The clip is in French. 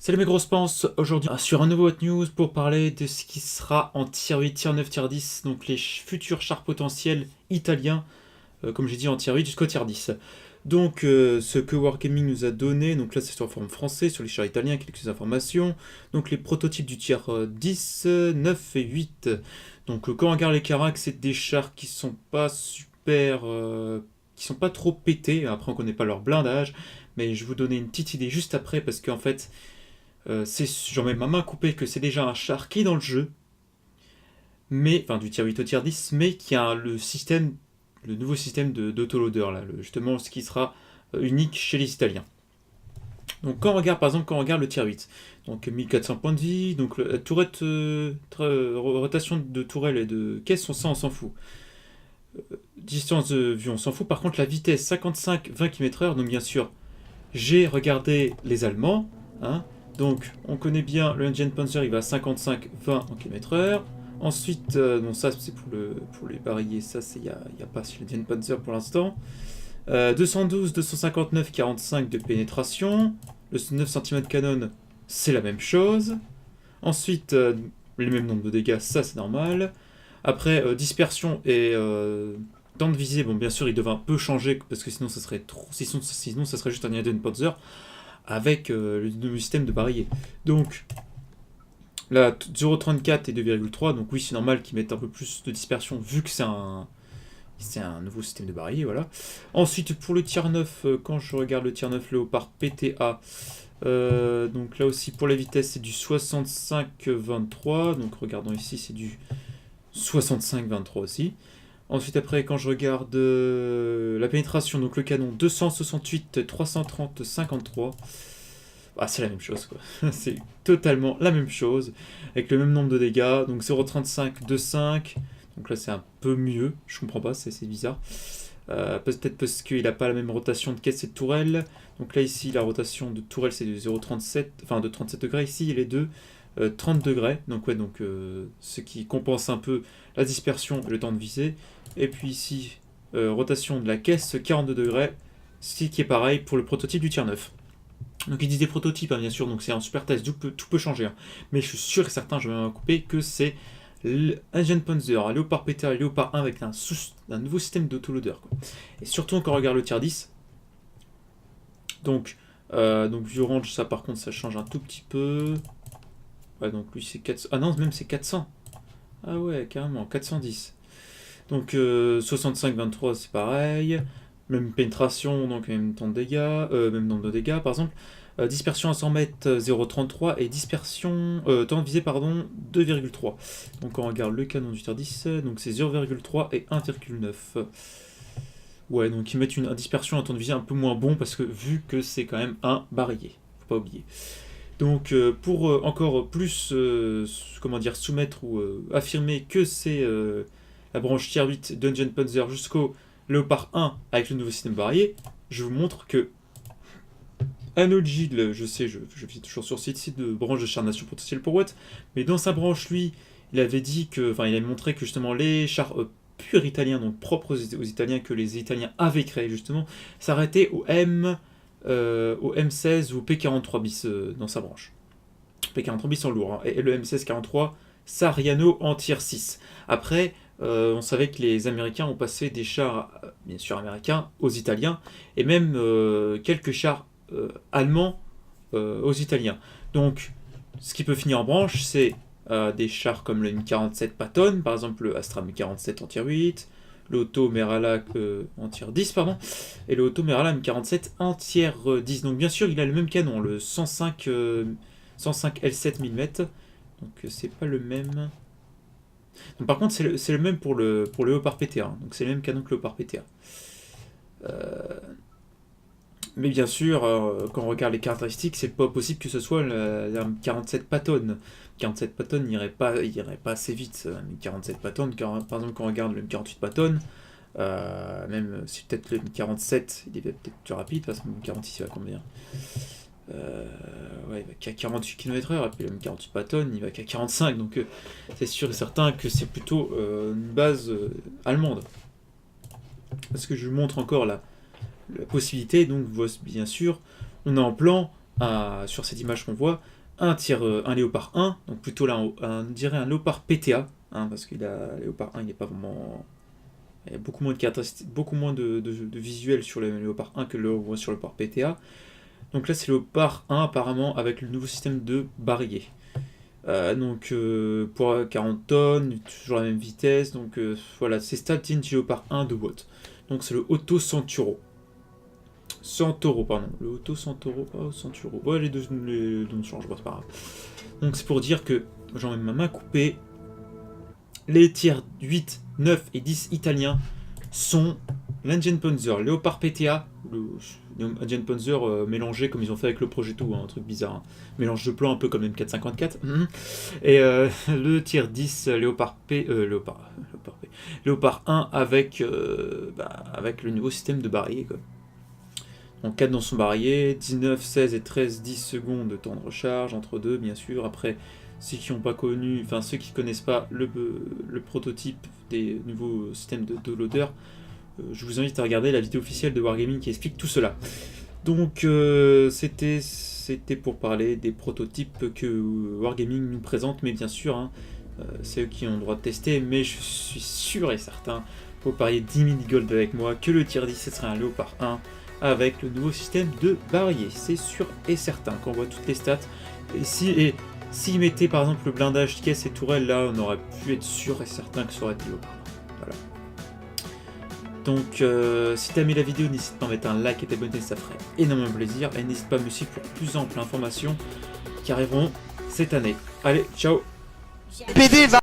Salut mes grosses penses, aujourd'hui sur un nouveau Hot News pour parler de ce qui sera en tier 8, tier 9, tier 10, donc les futurs chars potentiels italiens, comme j'ai dit en tier 8 jusqu'au tier 10. Donc ce que Wargaming nous a donné, donc là c'est sur la forme français, sur les chars italiens, quelques informations, donc les prototypes du tier 10, 9 et 8. Donc quand on regarde les Caracs, c'est des chars qui sont pas super... qui sont pas trop pétés, après on connaît pas leur blindage, mais je vais vous donner une petite idée juste après parce qu'en fait j'en mets ma main coupée que c'est déjà un char qui est dans le jeu, mais enfin du tier 8 au tier 10, mais qui a le nouveau système d'autoloader là, justement ce qui sera unique chez les Italiens. Donc quand on regarde par exemple quand on regarde le tier 8, donc 1400 points de vie, donc la tourette, rotation de tourelle et de caisse, on s'en fout. Distance de vue, on s'en fout. Par contre, la vitesse 55-20 km/h, donc bien sûr, j'ai regardé les Allemands, hein. Donc, on connaît bien le Engine Panzer, il va à 55-20 km/h. Ensuite, bon, ça c'est pour les barilles, ça il n'y a pas sur le Engine Panzer pour l'instant. 212, 259, 45 de pénétration. Le 9 cm canon, c'est la même chose. Ensuite, les mêmes nombres de dégâts, ça c'est normal. Après, dispersion et temps de visée, bon, bien sûr, il devrait un peu changer parce que sinon, ça serait trop. Sinon ça serait juste un Indian Panzer avec le nouveau système de barillet. Donc, là, 0,34 et 2,3, donc oui, c'est normal qu'ils mettent un peu plus de dispersion vu que c'est un nouveau système de barillet, voilà. Ensuite, pour le tier 9, quand je regarde le tier 9 Léopard PTA, donc là aussi, pour la vitesse, c'est du 65-23, donc regardons ici, c'est du 65-23 aussi. Ensuite, après, quand je regarde la pénétration, donc le canon 268, 330, 53, ah, c'est la même chose, quoi. C'est totalement la même chose, avec le même nombre de dégâts, donc 0,35, 2,5. Donc là, c'est un peu mieux, je comprends pas, c'est bizarre. Peut-être parce qu'il n'a pas la même rotation de caisse et de tourelle. Donc là, ici, la rotation de tourelle, c'est de 0,37, enfin de 37 degrés. Ici, il est de 30 degrés. Donc, ouais, donc ce qui compense un peu la dispersion et le temps de visée. Et puis ici, rotation de la caisse, 42 degrés. Ce qui est pareil pour le prototype du tier 9. Donc ils disent des prototypes, hein, bien sûr, donc c'est un super test, tout peut changer. Hein. Mais je suis sûr et certain, je vais m'en couper, que c'est l'Engine Panzer, Léopard PTA et Léopard 1 avec un nouveau système d'autoloader. Et surtout quand on regarde le tier 10, donc View Range, ça par contre ça change un tout petit peu. Ouais, donc lui c'est 400. Ah non, même c'est 400. Ah ouais, carrément, 410. Donc 65-23 c'est pareil. Même pénétration, donc même temps de dégâts, même nombre de dégâts par exemple. Dispersion à 100 mètres 0,33 et dispersion, temps de visée pardon 2,3. Donc on regarde le canon du tier 10, donc c'est 0,3 et 1,9. Ouais, donc ils mettent une dispersion, un temps de visée un peu moins bon parce que vu que c'est quand même un barillet, faut pas oublier. Donc pour encore plus comment dire soumettre ou affirmer que c'est la branche tier 8 Dungeon Panzer jusqu'au Léopard 1 avec le nouveau système barillet, je vous montre que Anogil, je sais, je vis toujours sur ce site de branche de chars nation potentiel pour Watt, mais dans sa branche, lui, il avait dit que, enfin, il avait montré que justement les chars purs italiens, donc propres aux Italiens, que les Italiens avaient créés justement, s'arrêtaient au M16 ou au P43 bis dans sa branche. P43 bis en lourd, hein, et le M16 43, Sariano en tier 6. Après, on savait que les Américains ont passé des chars, bien sûr américains, aux Italiens, et même quelques chars allemands aux Italiens. Donc, ce qui peut finir en branche, c'est des chars comme le M47 Patton, par exemple le Astra M47 en tier 8, l'Auto Merala en tier 10, pardon, et le Auto Merala M47 en tier 10. Donc, bien sûr, il a le même canon, le 105 L7 mm, donc c'est pas le même. Donc, par contre, c'est le même pour le Léopard PTA, hein. Donc c'est le même canon que le Léopard PTA. Mais bien sûr, quand on regarde les caractéristiques, c'est pas possible que ce soit la 47 Patton. 47 Patton n'irait pas assez vite. 47 Patton, par exemple, quand on regarde le 48 Patton, même si peut-être le 47 il est peut-être plus rapide, parce que le 46 il va combien ouais, il va qu'à 48 km/h, et puis le 48 Patton il va qu'à 45, donc c'est sûr et certain que c'est plutôt une base allemande. Parce que je vous montre encore la possibilité, donc bien sûr, on a en plan sur cette image qu'on voit, un Léopard 1, donc plutôt là, on dirait un Léopard PTA, hein, parce que Léopard 1, il n'est pas vraiment... Il y a beaucoup moins de caractéristiques, beaucoup moins de visuels sur le Léopard 1 que le voit sur le Léopard PTA. Donc là, c'est le Léopard 1 apparemment avec le nouveau système de barillet. Pour 40 tonnes, toujours la même vitesse. Donc voilà, c'est Statin Léopard 1 de Watt. Donc c'est le Auto Centauro. Centauro, pardon. Le Auto Centauro, pas Centauro. Ouais, les deux ne changent pas, c'est pas grave. Donc c'est pour dire que j'en ai ma main coupée. Les tiers 8, 9 et 10 italiens sont l'Enginepanzer, Léopard PTA, le Enginepanzer mélangé comme ils ont fait avec le Progetto, hein, un truc bizarre. Hein. Mélange de plans un peu comme M454. Et le tiers 10, Léopard 1 avec le nouveau système de barillet. Quoi. Donc 4 dans son barillet, 19, 16 et 13, 10 secondes de temps de recharge, entre deux bien sûr. Après, ceux qui n'ont pas connu, enfin ceux qui connaissent pas le prototype des nouveaux systèmes de loader, je vous invite à regarder la vidéo officielle de Wargaming qui explique tout cela. Donc c'était pour parler des prototypes que Wargaming nous présente, mais bien sûr, hein, c'est eux qui ont le droit de tester, mais je suis sûr et certain, pour parier 10 000 gold avec moi, que le tier 10 ce sera un Léopard 1 avec le nouveau système de barillet. C'est sûr et certain qu'on voit toutes les stats. Et s'ils mettaient par exemple le blindage, caisse et tourelle, là on aurait pu être sûr et certain que ça aurait été Léopard. Voilà. Donc si t'as aimé la vidéo, n'hésite pas à mettre un like et t'abonner, ça ferait énormément plaisir. Et n'hésite pas à me suivre pour plus amples informations qui arriveront cette année. Allez, ciao. PD va